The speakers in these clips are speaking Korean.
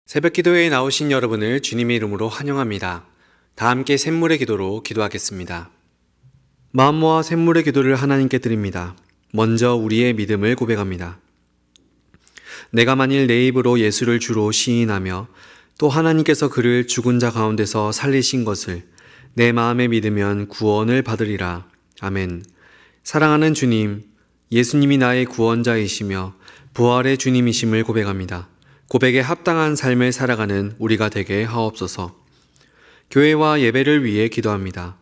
새벽 기도회에 나오신 여러분을 주님의 이름으로 환영합니다. 다 함께 샘물의 기도로 기도하겠습니다. 마음 모아 샘물의 기도를 하나님께 드립니다. 먼저 우리의 믿음을 고백합니다. 내가 만일 내 입으로 예수를 주로 시인하며 또 하나님께서 그를 죽은 자 가운데서 살리신 것을 내 마음에 믿으면 구원을 받으리라. 아멘. 사랑하는 주님, 예수님이 나의 구원자이시며 부활의 주님이심을 고백합니다. 고백에 합당한 삶을 살아가는 우리가 되게 하옵소서. 교회와 예배를 위해 기도합니다.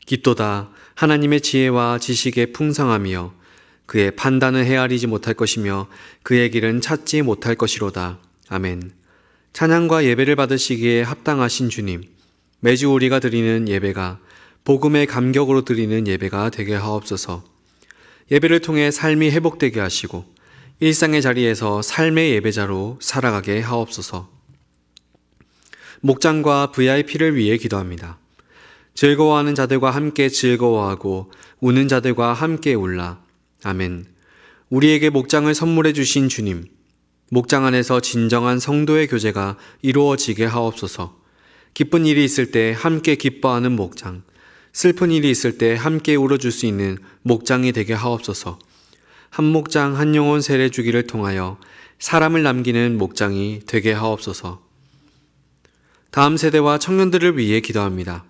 깊도다 하나님의 지혜와 지식의 풍성함이여 그의 판단을 헤아리지 못할 것이며 그의 길은 찾지 못할 것이로다. 아멘. 찬양과 예배를 받으시기에 합당하신 주님, 매주 우리가 드리는 예배가 복음의 감격으로 드리는 예배가 되게 하옵소서. 예배를 통해 삶이 회복되게 하시고 일상의 자리에서 삶의 예배자로 살아가게 하옵소서. 목장과 VIP를 위해 기도합니다. 즐거워하는 자들과 함께 즐거워하고 우는 자들과 함께 울라. 아멘. 우리에게 목장을 선물해 주신 주님, 목장 안에서 진정한 성도의 교제가 이루어지게 하옵소서. 기쁜 일이 있을 때 함께 기뻐하는 목장, 슬픈 일이 있을 때 함께 울어줄 수 있는 목장이 되게 하옵소서. 한 목장 한 영혼 세례 주기를 통하여 사람을 남기는 목장이 되게 하옵소서. 다음 세대와 청년들을 위해 기도합니다.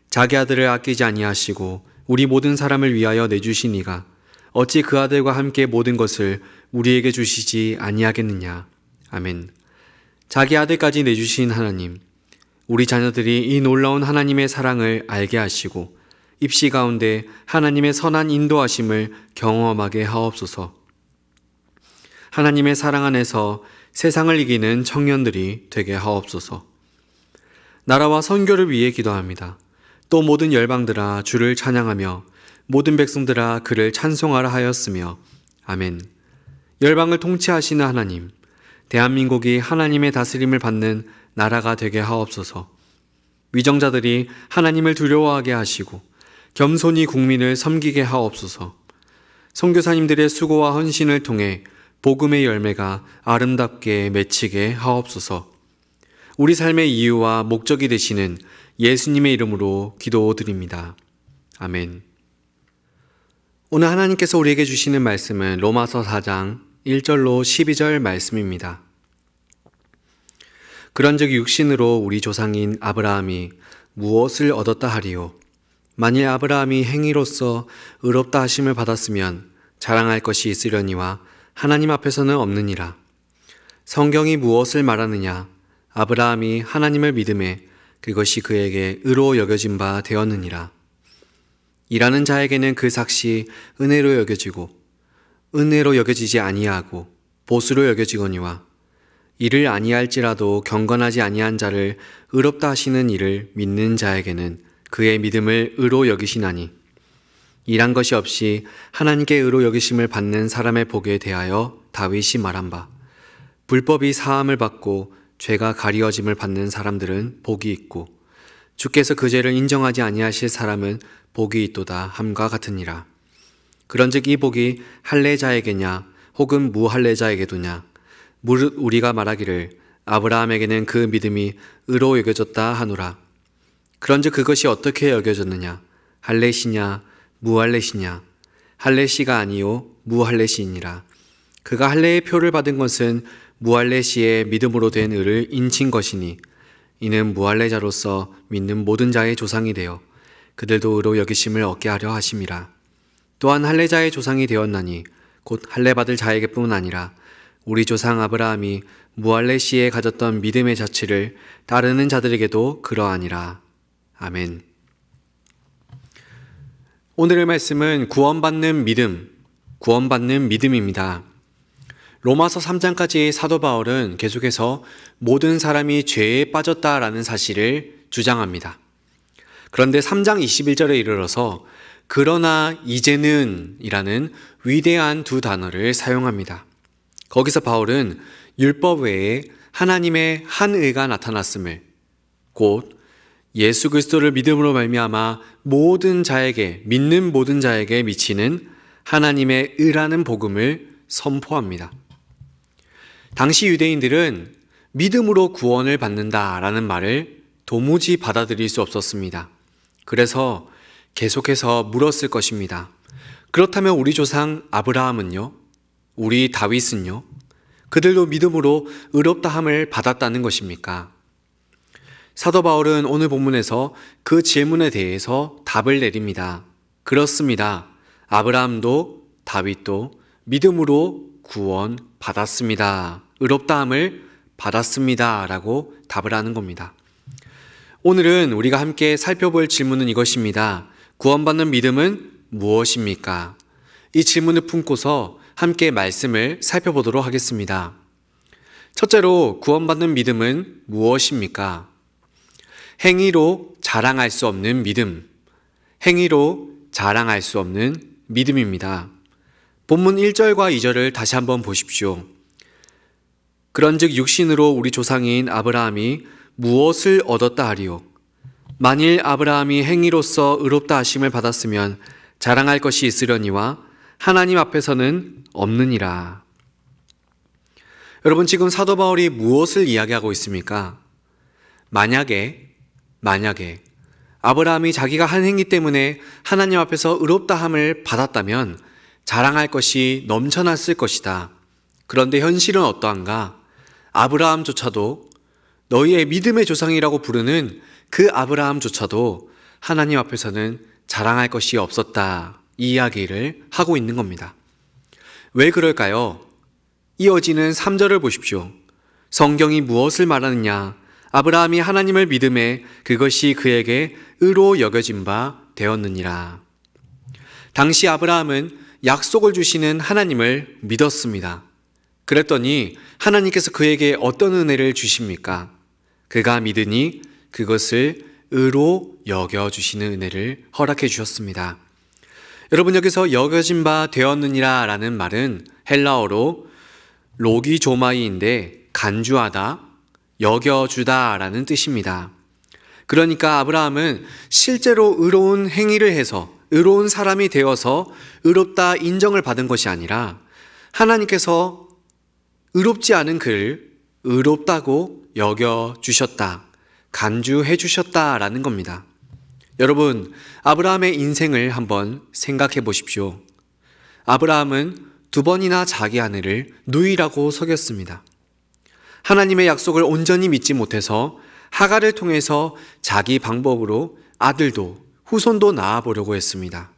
자기 아들을 아끼지 아니하시고 우리 모든 사람을 위하여 내주신 이가 어찌 그 아들과 함께 모든 것을 우리에게 주시지 아니하겠느냐. 아멘. 자기 아들까지 내주신 하나님, 우리 자녀들이 이 놀라운 하나님의 사랑을 알게 하시고 입시 가운데 하나님의 선한 인도하심을 경험하게 하옵소서. 하나님의 사랑 안에서 세상을 이기는 청년들이 되게 하옵소서. 나라와 선교를 위해 기도합니다. 또 모든 열방들아 주를 찬양하며 모든 백성들아 그를 찬송하라 하였으며 아멘. 열방을 통치하시는 하나님, 대한민국이 하나님의 다스림을 받는 나라가 되게 하옵소서. 위정자들이 하나님을 두려워하게 하시고 겸손히 국민을 섬기게 하옵소서. 선교사님들의 수고와 헌신을 통해 복음의 열매가 아름답게 맺히게 하옵소서. 우리 삶의 이유와 목적이 되시는 예수님의 이름으로 기도드립니다. 아멘. 오늘 하나님께서 우리에게 주시는 말씀은 로마서 4장 1절로 12절 말씀입니다. 그런즉 육신으로 우리 조상인 아브라함이 무엇을 얻었다 하리요? 만일 아브라함이 행위로서 의롭다 하심을 받았으면 자랑할 것이 있으려니와 하나님 앞에서는 없느니라. 성경이 무엇을 말하느냐? 아브라함이 하나님을 믿음에 그것이 그에게 의로 여겨진 바 되었느니라. 일하는 자에게는 그 삭시 은혜로 여겨지고 은혜로 여겨지지 아니하고 보수로 여겨지거니와 이를 아니할지라도 경건하지 아니한 자를 의롭다 하시는 이를 믿는 자에게는 그의 믿음을 의로 여기시나니 일한 것이 없이 하나님께 의로 여기심을 받는 사람의 복에 대하여 다윗이 말한 바 불법이 사함을 받고 죄가 가리어짐을 받는 사람들은 복이 있고 주께서 그 죄를 인정하지 아니하실 사람은 복이 있도다 함과 같으니라. 그런즉 이 복이 할례자에게냐 혹은 무할례자에게도냐 무릇 우리가 말하기를 아브라함에게는 그 믿음이 의로 여겨졌다 하노라. 그런즉 그것이 어떻게 여겨졌느냐? 할례시냐 무할례시냐? 할례시가 아니요 무할례시이니라. 그가 할례의 표를 받은 것은 무할례시의 믿음으로 된 의를 인친 것이니 이는 무할례자로서 믿는 모든 자의 조상이 되어 그들도 의로 여기심을 얻게 하려 하심이라. 또한 할례자의 조상이 되었나니 곧 할례받을 자에게뿐 아니라 우리 조상 아브라함이 무할례시에 가졌던 믿음의 자취를 따르는 자들에게도 그러하니라. 아멘. 오늘의 말씀은 구원받는 믿음입니다. 로마서 3장까지 사도 바울은 계속해서 모든 사람이 죄에 빠졌다라는 사실을 주장합니다. 그런데 3장 21절에 이르러서 그러나 이제는 이라는 위대한 두 단어를 사용합니다. 거기서 바울은 율법 외에 하나님의 한 의가 나타났음을 곧 예수 그리스도를 믿음으로 말미암아 믿는 모든 자에게 미치는 하나님의 의라는 복음을 선포합니다. 당시 유대인들은 믿음으로 구원을 받는다라는 말을 도무지 받아들일 수 없었습니다. 그래서 계속해서 물었을 것입니다. 그렇다면 우리 조상 아브라함은요? 우리 다윗은요? 그들도 믿음으로 의롭다함을 받았다는 것입니까? 사도 바울은 오늘 본문에서 그 질문에 대해서 답을 내립니다. 그렇습니다. 아브라함도 다윗도 믿음으로 구원 받았습니다. 의롭다함을 받았습니다. 라고 답을 하는 겁니다. 오늘은 우리가 함께 살펴볼 질문은 이것입니다. 구원받는 믿음은 무엇입니까? 이 질문을 품고서 함께 말씀을 살펴보도록 하겠습니다. 첫째로 구원받는 믿음은 무엇입니까? 행위로 자랑할 수 없는 믿음. 행위로 자랑할 수 없는 믿음입니다. 본문 1절과 2절을 다시 한번 보십시오. 그런즉 육신으로 우리 조상인 아브라함이 무엇을 얻었다 하리요? 만일 아브라함이 행위로서 의롭다 하심을 받았으면 자랑할 것이 있으려니와 하나님 앞에서는 없느니라. 여러분, 지금 사도 바울이 무엇을 이야기하고 있습니까? 만약에 아브라함이 자기가 한 행위 때문에 하나님 앞에서 의롭다함을 받았다면 자랑할 것이 넘쳐났을 것이다. 그런데 현실은 어떠한가? 아브라함조차도, 너희의 믿음의 조상이라고 부르는 그 아브라함조차도 하나님 앞에서는 자랑할 것이 없었다. 이 이야기를 하고 있는 겁니다. 왜 그럴까요? 이어지는 3절을 보십시오. 성경이 무엇을 말하느냐? 아브라함이 하나님을 믿음에 그것이 그에게 의로 여겨진 바 되었느니라. 당시 아브라함은 약속을 주시는 하나님을 믿었습니다. 그랬더니 하나님께서 그에게 어떤 은혜를 주십니까? 그가 믿으니 그것을 의로 여겨주시는 은혜를 허락해 주셨습니다. 여러분, 여기서 여겨진 바 되었느니라 라는 말은 헬라어로 로기조마이인데 간주하다, 여겨주다 라는 뜻입니다. 그러니까 아브라함은 실제로 의로운 행위를 해서 의로운 사람이 되어서 의롭다 인정을 받은 것이 아니라 하나님께서 의롭지 않은 그를 의롭다고 여겨주셨다, 간주해 주셨다라는 겁니다. 여러분, 아브라함의 인생을 한번 생각해 보십시오. 아브라함은 2번이나 자기 아내를 누이라고 속였습니다. 하나님의 약속을 온전히 믿지 못해서 하갈을 통해서 자기 방법으로 아들도 후손도 낳아보려고 했습니다.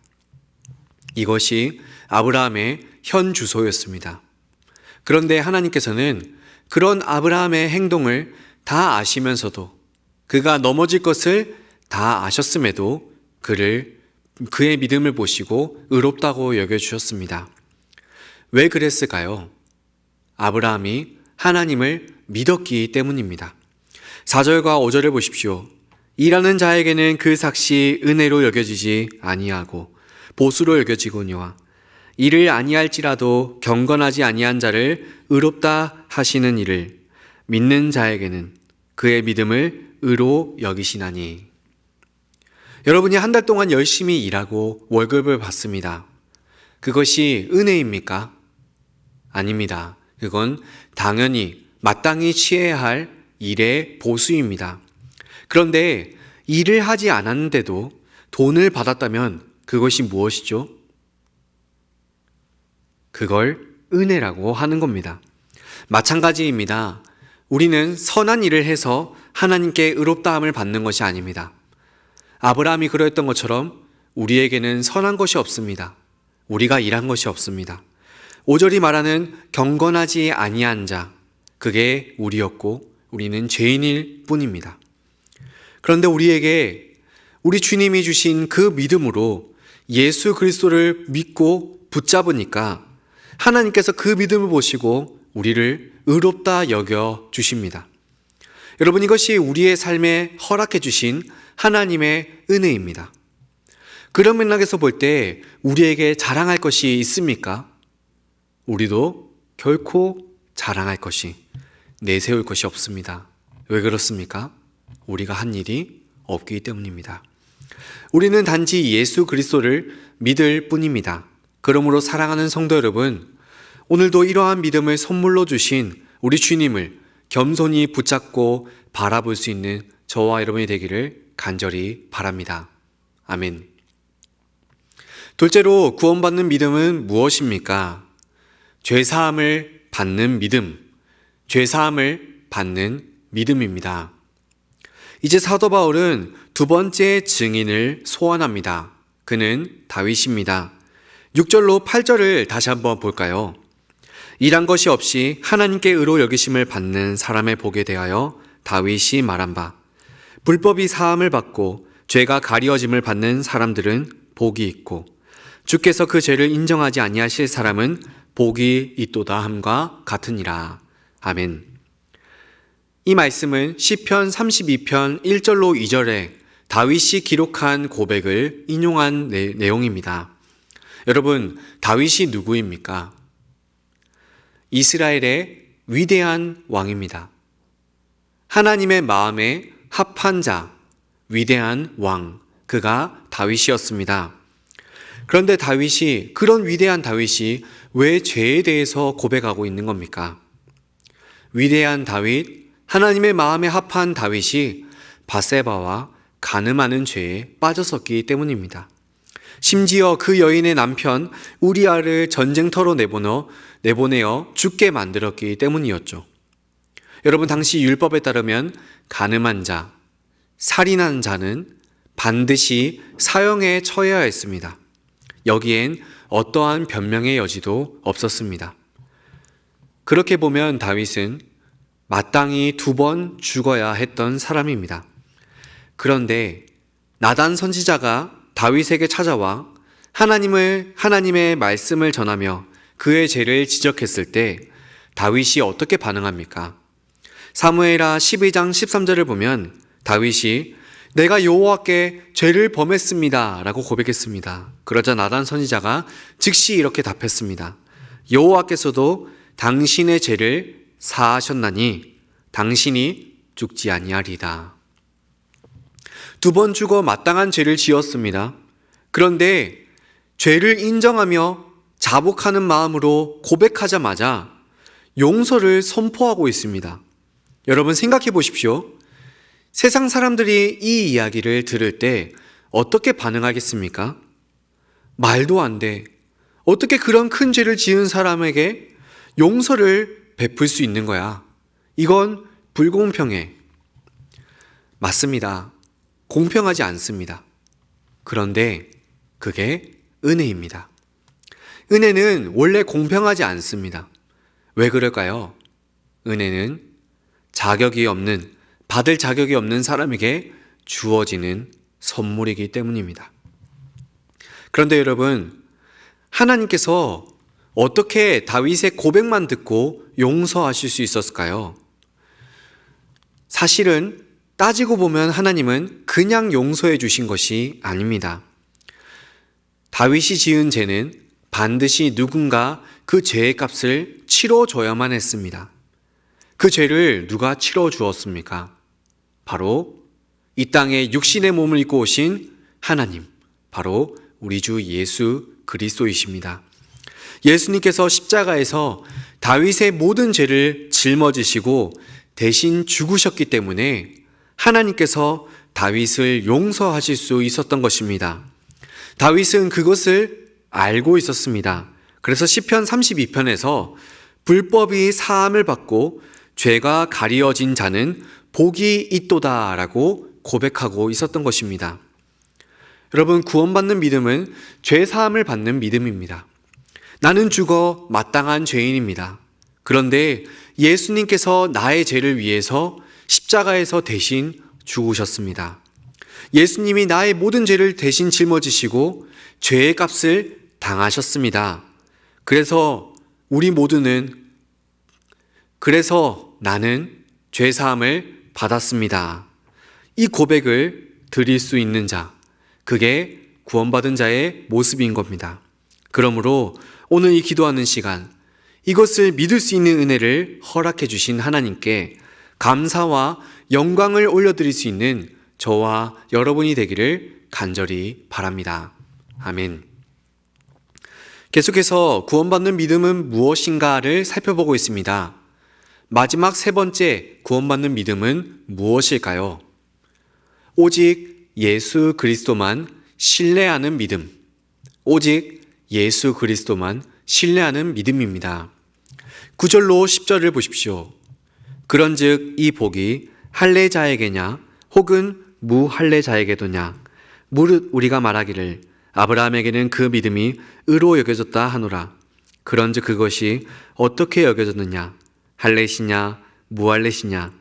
이것이 아브라함의 현 주소였습니다. 그런데 하나님께서는 그런 아브라함의 행동을 다 아시면서도, 그가 넘어질 것을 다 아셨음에도 그의 믿음을 보시고 의롭다고 여겨주셨습니다. 왜 그랬을까요? 아브라함이 하나님을 믿었기 때문입니다. 4절과 5절을 보십시오. 일하는 자에게는 그 삭시 은혜로 여겨지지 아니하고 보수로 여겨지거니와 이를 아니할지라도 경건하지 아니한 자를 의롭다 하시는 이를 믿는 자에게는 그의 믿음을 의로 여기시나니. 여러분이 한 달 동안 열심히 일하고 월급을 받습니다. 그것이 은혜입니까? 아닙니다. 그건 당연히 마땅히 취해야 할 일의 보수입니다. 그런데 일을 하지 않았는데도 돈을 받았다면 그것이 무엇이죠? 그걸 은혜라고 하는 겁니다. 마찬가지입니다. 우리는 선한 일을 해서 하나님께 의롭다함을 받는 것이 아닙니다. 아브라함이 그러했던 것처럼 우리에게는 선한 것이 없습니다. 우리가 일한 것이 없습니다. 5절이 말하는 경건하지 아니한 자, 그게 우리였고 우리는 죄인일 뿐입니다. 그런데 우리에게 우리 주님이 주신 그 믿음으로 예수 그리스도를 믿고 붙잡으니까 하나님께서 그 믿음을 보시고 우리를 의롭다 여겨 주십니다. 여러분, 이것이 우리의 삶에 허락해 주신 하나님의 은혜입니다. 그런 맥락에서 볼 때 우리에게 자랑할 것이 있습니까? 우리도 결코 자랑할 것이, 내세울 것이 없습니다. 왜 그렇습니까? 우리가 한 일이 없기 때문입니다. 우리는 단지 예수 그리스도를 믿을 뿐입니다. 그러므로 사랑하는 성도 여러분, 오늘도 이러한 믿음을 선물로 주신 우리 주님을 겸손히 붙잡고 바라볼 수 있는 저와 여러분이 되기를 간절히 바랍니다. 아멘. 둘째로 구원받는 믿음은 무엇입니까? 죄사함을 받는 믿음, 죄사함을 받는 믿음입니다. 이제 사도 바울은 두 번째 증인을 소환합니다. 그는 다윗입니다. 6절로 8절을 다시 한번 볼까요? 일한 것이 없이 하나님께 의로 여기심을 받는 사람의 복에 대하여 다윗이 말한 바, 불법이 사함을 받고 죄가 가리워짐을 받는 사람들은 복이 있고 주께서 그 죄를 인정하지 아니하실 사람은 복이 있도다 함과 같으니라. 아멘. 이 말씀은 시편 32편 1절로 2절에 다윗이 기록한 고백을 인용한 내용입니다. 여러분, 다윗이 누구입니까? 이스라엘의 위대한 왕입니다. 하나님의 마음에 합한 자, 위대한 왕, 그가 다윗이었습니다. 그런데 그런 위대한 다윗이 왜 죄에 대해서 고백하고 있는 겁니까? 위대한 다윗, 하나님의 마음에 합한 다윗이 밧세바와 간음하는 죄에 빠졌었기 때문입니다. 심지어 그 여인의 남편 우리아를 전쟁터로 내보내어 죽게 만들었기 때문이었죠. 여러분, 당시 율법에 따르면 간음한 자, 살인한 자는 반드시 사형에 처해야 했습니다. 여기엔 어떠한 변명의 여지도 없었습니다. 그렇게 보면 다윗은 마땅히 2번 죽어야 했던 사람입니다. 그런데 나단 선지자가 다윗에게 찾아와 하나님의 말씀을 전하며 그의 죄를 지적했을 때 다윗이 어떻게 반응합니까? 사무엘하 12장 13절을 보면 다윗이 내가 여호와께 죄를 범했습니다 라고 고백했습니다. 그러자 나단 선지자가 즉시 이렇게 답했습니다. 여호와께서도 당신의 죄를 사하셨나니 당신이 죽지 아니하리다. 2번 죽어 마땅한 죄를 지었습니다. 그런데 죄를 인정하며 자복하는 마음으로 고백하자마자 용서를 선포하고 있습니다. 여러분, 생각해 보십시오. 세상 사람들이 이 이야기를 들을 때 어떻게 반응하겠습니까? 말도 안 돼. 어떻게 그런 큰 죄를 지은 사람에게 용서를 베풀 수 있는 거야? 이건 불공평해. 맞습니다. 공평하지 않습니다. 그런데 그게 은혜입니다. 은혜는 원래 공평하지 않습니다. 왜 그럴까요? 은혜는 받을 자격이 없는 사람에게 주어지는 선물이기 때문입니다. 그런데 여러분, 하나님께서 어떻게 다윗의 고백만 듣고 용서하실 수 있었을까요? 사실은 따지고 보면 하나님은 그냥 용서해 주신 것이 아닙니다. 다윗이 지은 죄는 반드시 누군가 그 죄의 값을 치러줘야만 했습니다. 그 죄를 누가 치러주었습니까? 바로 이 땅에 육신의 몸을 입고 오신 하나님, 바로 우리 주 예수 그리스도이십니다. 예수님께서 십자가에서 다윗의 모든 죄를 짊어지시고 대신 죽으셨기 때문에 하나님께서 다윗을 용서하실 수 있었던 것입니다. 다윗은 그것을 알고 있었습니다. 그래서 시편 32편에서 불법이 사함을 받고 죄가 가리워진 자는 복이 있도다 라고 고백하고 있었던 것입니다. 여러분, 구원받는 믿음은 죄 사함을 받는 믿음입니다. 나는 죽어 마땅한 죄인입니다. 그런데 예수님께서 나의 죄를 위해서 십자가에서 대신 죽으셨습니다. 예수님이 나의 모든 죄를 대신 짊어지시고 죄의 값을 당하셨습니다. 그래서 나는 죄 사함을 받았습니다. 이 고백을 드릴 수 있는 자, 그게 구원받은 자의 모습인 겁니다. 그러므로 오늘 이 기도하는 시간, 이것을 믿을 수 있는 은혜를 허락해 주신 하나님께 감사와 영광을 올려드릴 수 있는 저와 여러분이 되기를 간절히 바랍니다. 아멘. 계속해서 구원받는 믿음은 무엇인가를 살펴보고 있습니다. 마지막 세 번째 구원받는 믿음은 무엇일까요? 오직 예수 그리스도만 신뢰하는 믿음. 오직 예수 그리스도만 신뢰하는 믿음입니다. 9절로 10절을 보십시오. 그런즉 이 복이 할례자에게냐 혹은 무할례자에게도냐 무릇 우리가 말하기를 아브라함에게는 그 믿음이 의로 여겨졌다 하노라. 그런즉 그것이 어떻게 여겨졌느냐 할례시냐 무할례시냐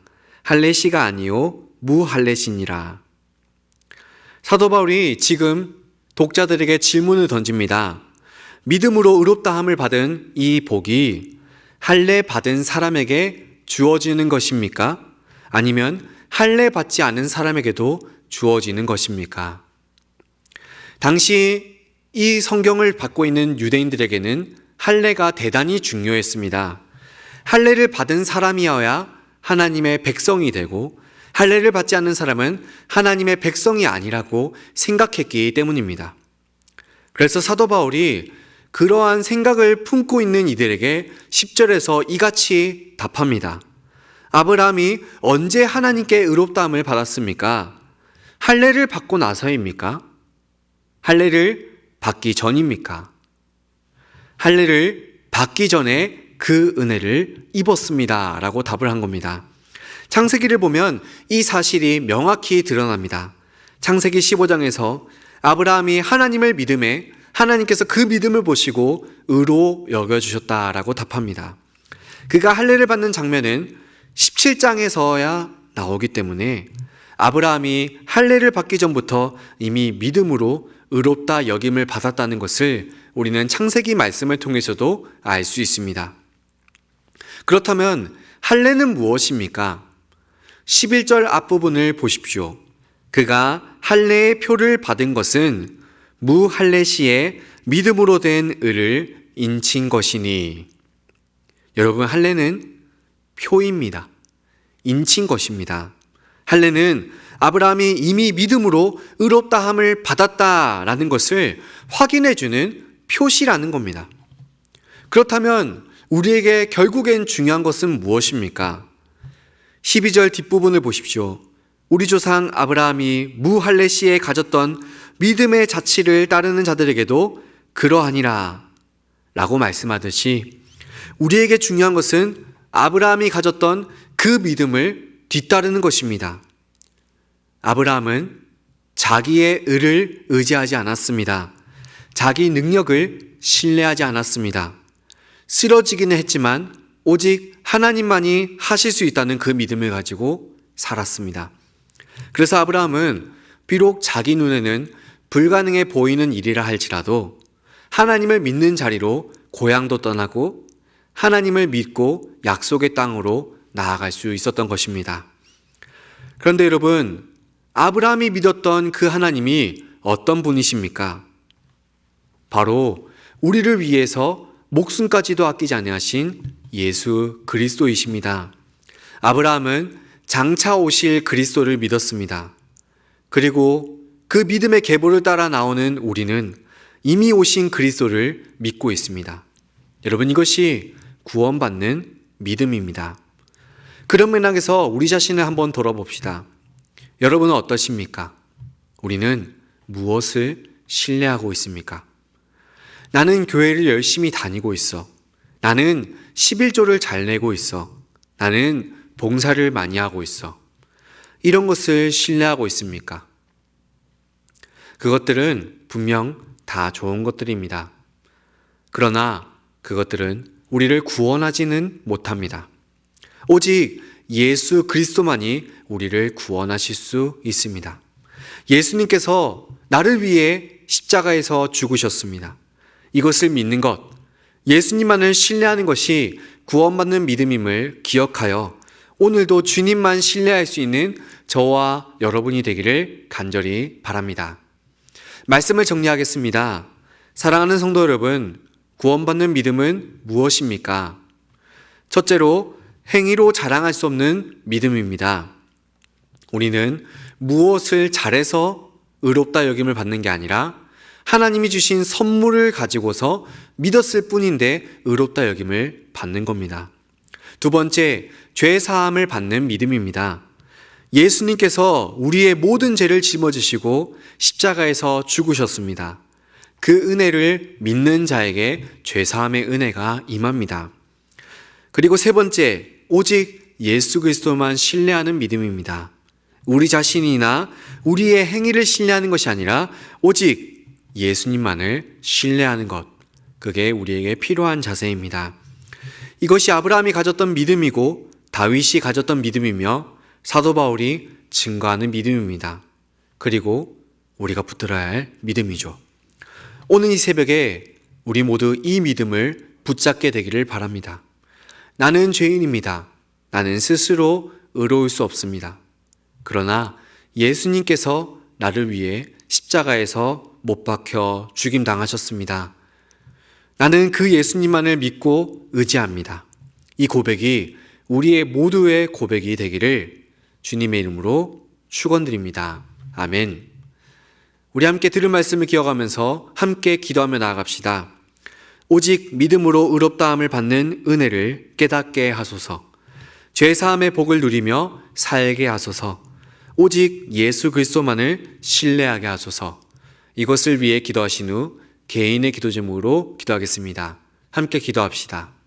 할례시가 아니요 무할례시니라. 사도 바울이 지금 독자들에게 질문을 던집니다. 믿음으로 의롭다함을 받은 이 복이 할례 받은 사람에게 주어지는 것입니까? 아니면 할례 받지 않은 사람에게도 주어지는 것입니까? 당시 이 성경을 받고 있는 유대인들에게는 할례가 대단히 중요했습니다. 할례를 받은 사람이어야 하나님의 백성이 되고 할례를 받지 않는 사람은 하나님의 백성이 아니라고 생각했기 때문입니다. 그래서 사도 바울이 그러한 생각을 품고 있는 이들에게 10절에서 이같이 답합니다. 아브라함이 언제 하나님께 의롭다함을 받았습니까? 할례를 받고 나서입니까? 할례를 받기 전입니까? 할례를 받기 전에 그 은혜를 입었습니다 라고 답을 한 겁니다. 창세기를 보면 이 사실이 명확히 드러납니다. 창세기 15장에서 아브라함이 하나님을 믿음에 하나님께서 그 믿음을 보시고 의로 여겨주셨다라고 답합니다. 그가 할례를 받는 장면은 17장에서야 나오기 때문에 아브라함이 할례를 받기 전부터 이미 믿음으로 의롭다 여김을 받았다는 것을 우리는 창세기 말씀을 통해서도 알 수 있습니다. 그렇다면 할례는 무엇입니까? 11절 앞부분을 보십시오. 그가 할례의 표를 받은 것은 무할례 시에 믿음으로 된 의를 인친 것이니. 여러분, 할례는 표입니다. 인친 것입니다. 할례는 아브라함이 이미 믿음으로 의롭다함을 받았다라는 것을 확인해주는 표시라는 겁니다. 그렇다면 우리에게 결국엔 중요한 것은 무엇입니까? 12절 뒷부분을 보십시오. 우리 조상 아브라함이 무할례 시에 가졌던 믿음의 자치를 따르는 자들에게도 그러하니라 라고 말씀하듯이 우리에게 중요한 것은 아브라함이 가졌던 그 믿음을 뒤따르는 것입니다. 아브라함은 자기의 의를 의지하지 않았습니다. 자기 능력을 신뢰하지 않았습니다. 쓰러지기는 했지만 오직 하나님만이 하실 수 있다는 그 믿음을 가지고 살았습니다. 그래서 아브라함은 비록 자기 눈에는 불가능해 보이는 일이라 할지라도 하나님을 믿는 자리로 고향도 떠나고 하나님을 믿고 약속의 땅으로 나아갈 수 있었던 것입니다. 그런데 여러분, 아브라함이 믿었던 그 하나님이 어떤 분이십니까? 바로 우리를 위해서 목숨까지도 아끼지 아니하신 예수 그리스도이십니다. 아브라함은 장차 오실 그리스도를 믿었습니다. 그리고 그 믿음의 계보를 따라 나오는 우리는 이미 오신 그리스도를 믿고 있습니다. 여러분, 이것이 구원받는 믿음입니다. 그런 맥락에서 우리 자신을 한번 돌아봅시다. 여러분은 어떠십니까? 우리는 무엇을 신뢰하고 있습니까? 나는 교회를 열심히 다니고 있어. 나는 11조를 잘 내고 있어. 나는 봉사를 많이 하고 있어. 이런 것을 신뢰하고 있습니까? 그것들은 분명 다 좋은 것들입니다. 그러나 그것들은 우리를 구원하지는 못합니다. 오직 예수 그리스도만이 우리를 구원하실 수 있습니다. 예수님께서 나를 위해 십자가에서 죽으셨습니다. 이것을 믿는 것, 예수님만을 신뢰하는 것이 구원받는 믿음임을 기억하여 오늘도 주님만 신뢰할 수 있는 저와 여러분이 되기를 간절히 바랍니다. 말씀을 정리하겠습니다. 사랑하는 성도 여러분, 구원받는 믿음은 무엇입니까? 첫째로 행위로 자랑할 수 없는 믿음입니다. 우리는 무엇을 잘해서 의롭다 여김을 받는 게 아니라 하나님이 주신 선물을 가지고서 믿었을 뿐인데 의롭다 여김을 받는 겁니다. 두 번째, 죄 사함을 받는 믿음입니다. 예수님께서 우리의 모든 죄를 짊어지시고 십자가에서 죽으셨습니다. 그 은혜를 믿는 자에게 죄 사함의 은혜가 임합니다. 그리고 세 번째, 오직 예수 그리스도만 신뢰하는 믿음입니다. 우리 자신이나 우리의 행위를 신뢰하는 것이 아니라 오직 예수님만을 신뢰하는 것, 그게 우리에게 필요한 자세입니다. 이것이 아브라함이 가졌던 믿음이고 다윗이 가졌던 믿음이며 사도 바울이 증거하는 믿음입니다. 그리고 우리가 붙들어야 할 믿음이죠. 오늘 이 새벽에 우리 모두 이 믿음을 붙잡게 되기를 바랍니다. 나는 죄인입니다. 나는 스스로 의로울 수 없습니다. 그러나 예수님께서 나를 위해 십자가에서 못 박혀 죽임당하셨습니다. 나는 그 예수님만을 믿고 의지합니다. 이 고백이 우리의 모두의 고백이 되기를 주님의 이름으로 축원드립니다. 아멘. 우리 함께 들은 말씀을 기억하면서 함께 기도하며 나아갑시다. 오직 믿음으로 의롭다함을 받는 은혜를 깨닫게 하소서. 죄사함의 복을 누리며 살게 하소서. 오직 예수 그리스도만을 신뢰하게 하소서. 이것을 위해 기도하신 후 개인의 기도 제목으로 기도하겠습니다. 함께 기도합시다.